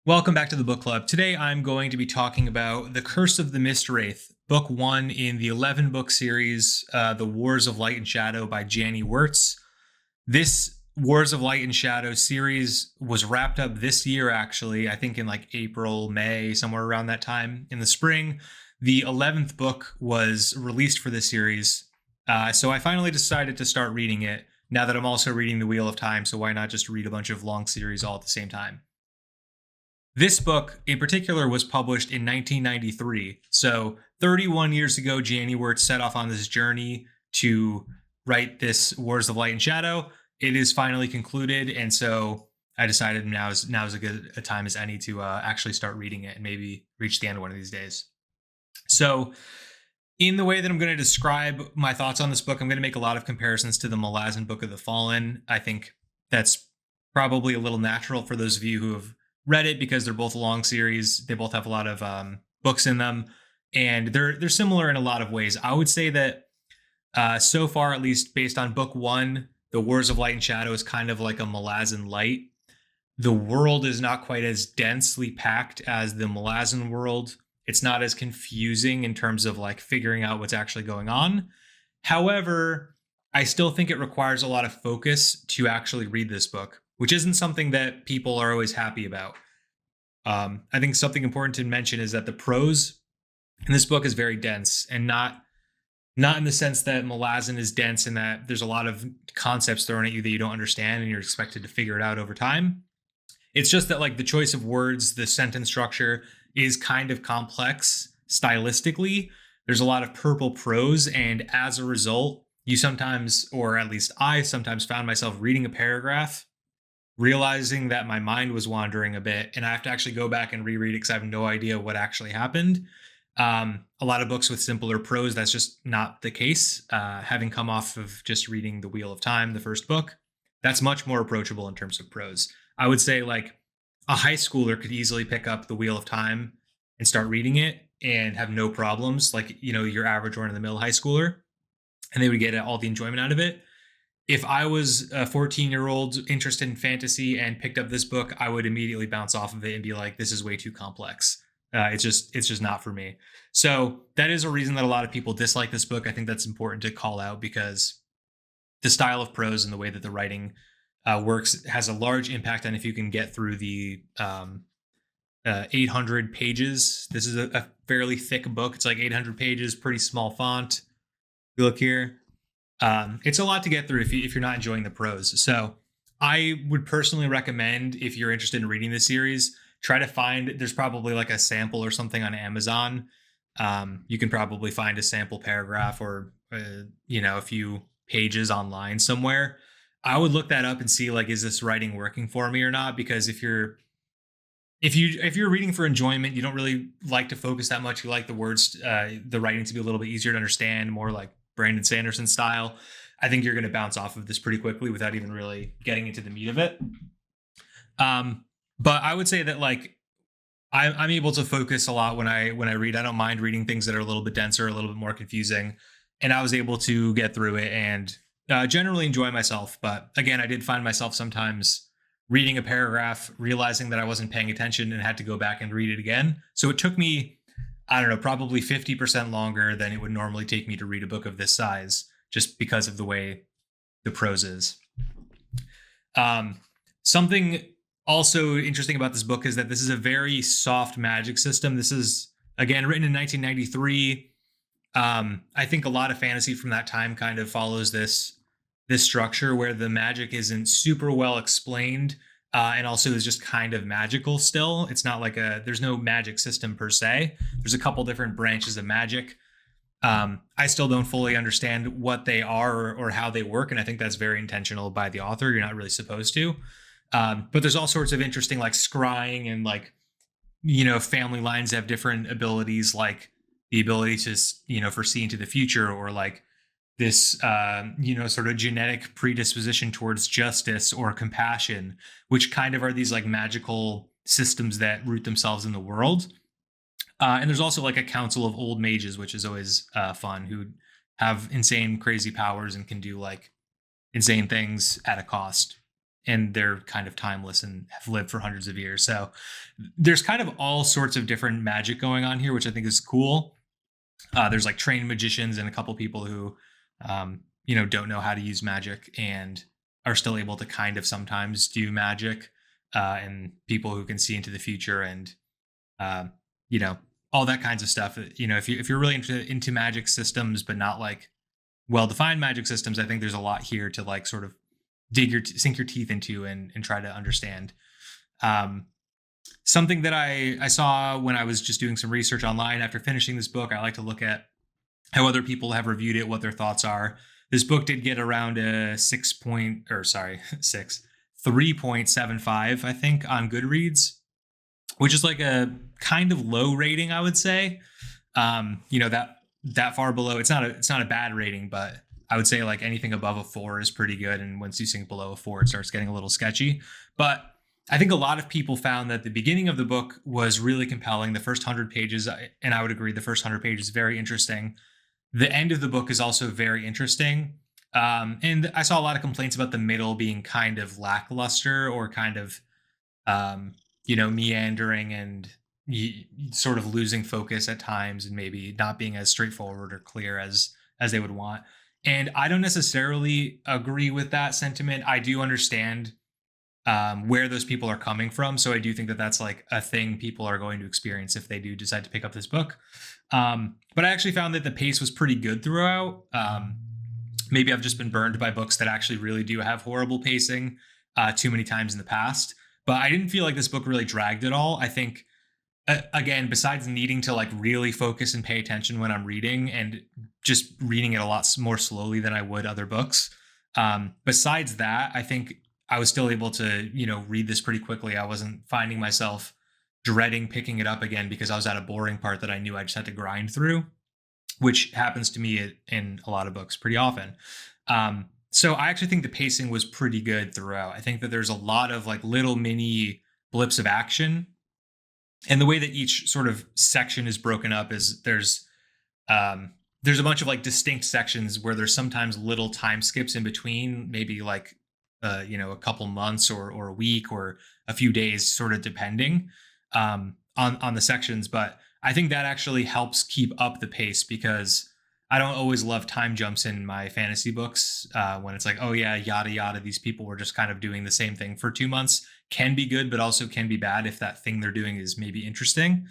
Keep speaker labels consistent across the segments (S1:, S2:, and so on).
S1: Welcome back to the book club. Today I'm going to be talking about The Curse of the Mistwraith, book one in the 11 book series, The Wars of Light and Shadow by Janny Wurts. This Wars of Light and Shadow series was wrapped up this year, actually, I think in like April, May, somewhere around that time in the spring. The 11th book was released for this series. So I finally decided to start reading it now that I'm also reading The Wheel of Time. So why not just read a bunch of long series all at the same time? This book in particular was published in 1993. So 31 years ago, Janny Wurts set off on this journey to write this Wars of Light and Shadow. It is finally concluded. And so I decided now is as good a time as any to actually start reading it and maybe reach the end one of these days. So in the way that I'm going to describe my thoughts on this book, I'm going to make a lot of comparisons to the Malazan Book of the Fallen. I think that's probably a little natural for those of you who have read it because they're both long series. They both have a lot of books in them, and they're similar in a lot of ways. I would say that so far, at least based on book one, the Wars of Light and Shadow is kind of like a Malazan light. The world is not quite as densely packed as the Malazan world. It's not as confusing in terms of like figuring out what's actually going on. However, I still think it requires a lot of focus to actually read this book, which isn't something that people are always happy about. I think something important to mention is that the prose in this book is very dense, and not in the sense that Malazan is dense and that there's a lot of concepts thrown at you that you don't understand and you're expected to figure it out over time. It's just that like the choice of words, the sentence structure is kind of complex stylistically. There's a lot of purple prose, and as a result, you sometimes, or at least I sometimes, found myself reading a paragraph, realizing that my mind was wandering a bit, and I have to actually go back and reread it because I have no idea what actually happened. A lot of books with simpler prose, that's just not the case. Having come off of just reading The Wheel of Time, the first book, that's much more approachable in terms of prose. I would say like a high schooler could easily pick up The Wheel of Time and start reading it and have no problems, like, you know, your average run of the mill high schooler, and they would get all the enjoyment out of it. If I was a 14-year-old interested in fantasy and picked up this book, I would immediately bounce off of it and be like, this is way too complex. It's just not for me. So that is a reason that a lot of people dislike this book. I think that's important to call out because the style of prose and the way that the writing works has a large impact on if you can get through the 800 pages. This is a fairly thick book. It's like 800 pages, pretty small font. You look here. It's a lot to get through if you're not enjoying the prose. So I would personally recommend, if you're interested in reading this series, try to find, there's probably like a sample or something on Amazon. You can probably find a sample paragraph or, a few pages online somewhere. I would look that up and see like, is this writing working for me or not? Because if you're reading for enjoyment, you don't really like to focus that much. You like the words, the writing to be a little bit easier to understand, more like Brandon Sanderson style. I think you're going to bounce off of this pretty quickly without even really getting into the meat of it. But I would say that like I'm able to focus a lot when I read. I don't mind reading things that are a little bit denser, a little bit more confusing, and I was able to get through it and generally enjoy myself. But again, I did find myself sometimes reading a paragraph, realizing that I wasn't paying attention and had to go back and read it again. So it took me, I don't know, probably 50% longer than it would normally take me to read a book of this size, just because of the way the prose is. Something also interesting about this book is that this is a very soft magic system. This is, again, written in 1993. I think a lot of fantasy from that time kind of follows this structure where the magic isn't super well explained, and also is just kind of magical still. It's not like there's no magic system per se. There's a couple different branches of magic. I still don't fully understand what they are or how they work, and I think that's very intentional by the author. You're not really supposed to. But there's all sorts of interesting like scrying and like, family lines have different abilities, like the ability to, foresee into the future, or like this, sort of genetic predisposition towards justice or compassion, which kind of are these like magical systems that root themselves in the world. And there's also like a council of old mages, which is always fun, who have insane, crazy powers and can do like insane things at a cost. and they're kind of timeless and have lived for hundreds of years. So there's kind of all sorts of different magic going on here, which I think is cool. There's like trained magicians and a couple people who, don't know how to use magic and are still able to kind of sometimes do magic, and people who can see into the future and, uh, all that kinds of stuff. If you're really into magic systems, but not like well-defined magic systems, I think there's a lot here to like sort of sink your teeth into and try to understand. Something that I saw when I was just doing some research online after finishing this book, I like to look at how other people have reviewed it, what their thoughts are. This book did get around a 3.75, I think, on Goodreads, which is like a kind of low rating, I would say. That far below, it's not a bad rating, but I would say like anything above a 4 is pretty good. And once you sink below a 4, it starts getting a little sketchy. But I think a lot of people found that the beginning of the book was really compelling. The first 100 pages, and I would agree, the first 100 pages, very interesting. The end of the book is also very interesting. And I saw a lot of complaints about the middle being kind of lackluster or kind of, meandering and sort of losing focus at times and maybe not being as straightforward or clear as they would want. And I don't necessarily agree with that sentiment. I do understand where those people are coming from. So I do think that that's like a thing people are going to experience if they do decide to pick up this book. But I actually found that the pace was pretty good throughout. Maybe I've just been burned by books that actually really do have horrible pacing too many times in the past. But I didn't feel like this book really dragged at all. I think, again, besides needing to like really focus and pay attention when I'm reading and just reading it a lot more slowly than I would other books. Besides that, I think I was still able to, read this pretty quickly. I wasn't finding myself dreading picking it up again because I was at a boring part that I knew I just had to grind through, which happens to me in a lot of books pretty often. So I actually think the pacing was pretty good throughout. I think that there's a lot of like little mini blips of action, and the way that each sort of section is broken up is there's a bunch of like distinct sections where there's sometimes little time skips in between, maybe like a couple months or a week or a few days, sort of depending on the sections. But I think that actually helps keep up the pace because I don't always love time jumps in my fantasy books when it's like, oh yeah, yada yada, these people were just kind of doing the same thing for 2 months. Can be good, but also can be bad if that thing they're doing is maybe interesting.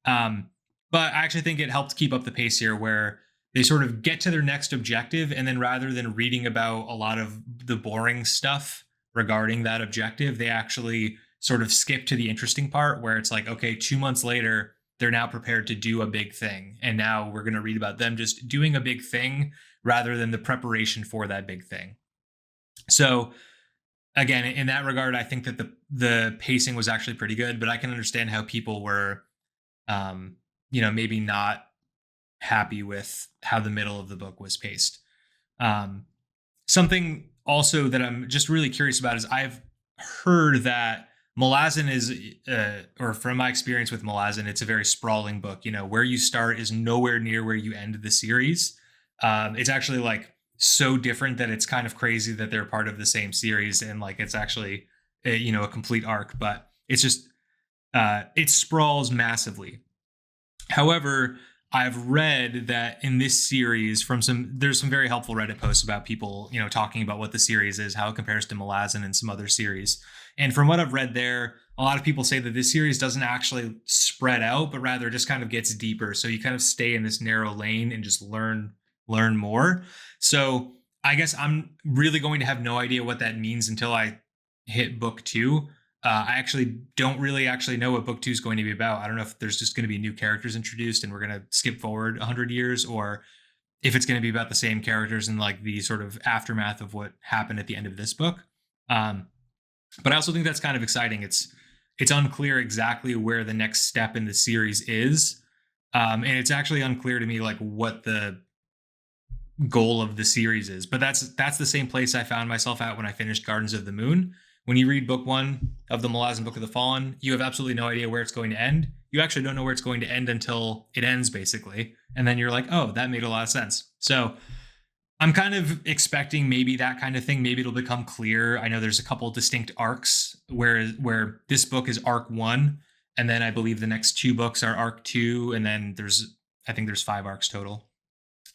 S1: But I actually think it helped keep up the pace here where they sort of get to their next objective, and then rather than reading about a lot of the boring stuff regarding that objective, they actually sort of skip to the interesting part where it's like, okay, 2 months later, they're now prepared to do a big thing. And now we're going to read about them just doing a big thing rather than the preparation for that big thing. So again, in that regard, I think that the pacing was actually pretty good, but I can understand how people were, maybe not happy with how the middle of the book was paced. Something also that I'm just really curious about is I've heard that Malazan is, or from my experience with Malazan, it's a very sprawling book. Where you start is nowhere near where you end the series. It's actually like so different that it's kind of crazy that they're part of the same series, and like it's actually a complete arc. But it's just it sprawls massively. However, I've read that in this series there's some very helpful Reddit posts about people, talking about what the series is, how it compares to Malazan and some other series. And from what I've read there, a lot of people say that this series doesn't actually spread out, but rather just kind of gets deeper. So you kind of stay in this narrow lane and just learn more. So I guess I'm really going to have no idea what that means until I hit book 2. I actually don't really know what book 2 is going to be about. I don't know if there's just going to be new characters introduced and we're going to skip forward 100 years, or if it's going to be about the same characters and like the sort of aftermath of what happened at the end of this book. But I also think that's kind of exciting. It's unclear exactly where the next step in the series is. And it's actually unclear to me like what the goal of the series is. But that's the same place I found myself at when I finished Gardens of the Moon. When you read book 1 of the Malazan Book of the Fallen, you have absolutely no idea where it's going to end. You actually don't know where it's going to end until it ends, basically. And then you're like, oh, that made a lot of sense. So I'm kind of expecting maybe that kind of thing. Maybe it'll become clear. I know there's a couple distinct arcs where this book is arc 1, and then I believe the next 2 books are arc 2, and then I think there's 5 arcs total.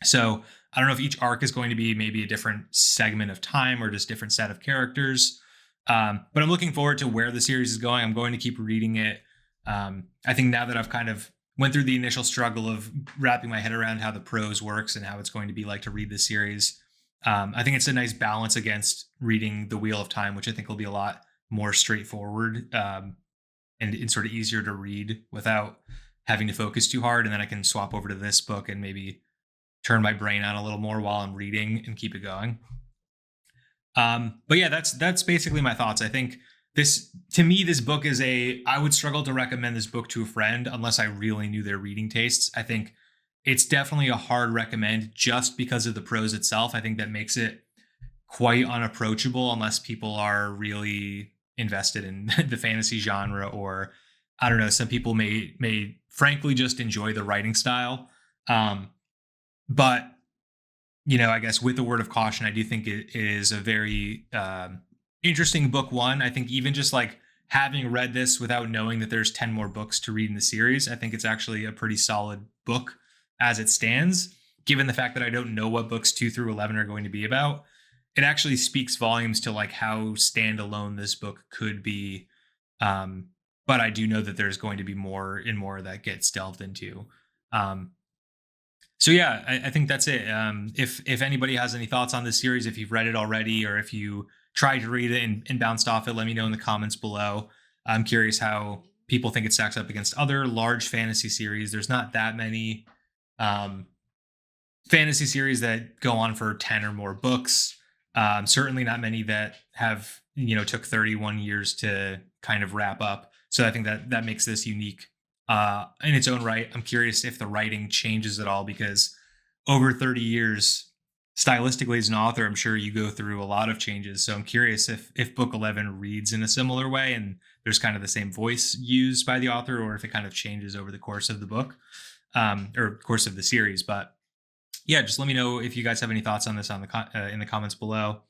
S1: So I don't know if each arc is going to be maybe a different segment of time or just different set of characters. But I'm looking forward to where the series is going. I'm going to keep reading it. I think now that I've kind of went through the initial struggle of wrapping my head around how the prose works and how it's going to be like to read the series, I think it's a nice balance against reading The Wheel of Time, which I think will be a lot more straightforward, and sort of easier to read without having to focus too hard. And then I can swap over to this book and maybe turn my brain on a little more while I'm reading and keep it going. But yeah, that's basically my thoughts. I think to me, this book is I would struggle to recommend this book to a friend unless I really knew their reading tastes. I think it's definitely a hard recommend just because of the prose itself. I think that makes it quite unapproachable unless people are really invested in the fantasy genre, or I don't know, some people may frankly just enjoy the writing style. But I guess with a word of caution, I do think it is a very interesting book one. I think even just like having read this without knowing that there's 10 more books to read in the series, I think it's actually a pretty solid book as it stands, given the fact that I don't know what books 2 through 11 are going to be about. It actually speaks volumes to like how standalone this book could be. But I do know that there's going to be more and more that gets delved into. So yeah, I think that's it. If anybody has any thoughts on this series, if you've read it already, or if you tried to read it and bounced off it, let me know in the comments below. I'm curious how people think it stacks up against other large fantasy series. There's not that many fantasy series that go on for 10 or more books. Certainly not many that have, took 31 years to kind of wrap up. So I think that makes this unique in its own right. I'm curious if the writing changes at all, because over 30 years, stylistically as an author, I'm sure you go through a lot of changes. So I'm curious if book 11 reads in a similar way and there's kind of the same voice used by the author, or if it kind of changes over the course of the book, or course of the series. But yeah, just let me know if you guys have any thoughts on this in the comments below.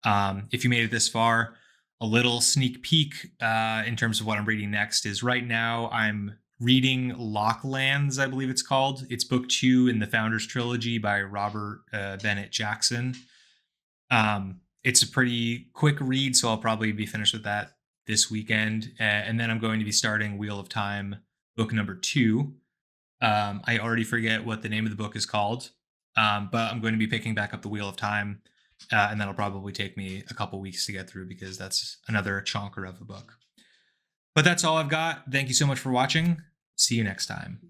S1: If you made it this far, a little sneak peek in terms of what I'm reading next is right now I'm reading Locklands, I believe it's called. It's book 2 in the Founders Trilogy by Robert Bennett Jackson. It's a pretty quick read, so I'll probably be finished with that this weekend. And then I'm going to be starting Wheel of Time, book number 2. I already forget what the name of the book is called, but I'm going to be picking back up the Wheel of Time, and that'll probably take me a couple weeks to get through because that's another chonker of a book. But that's all I've got. Thank you so much for watching. See you next time.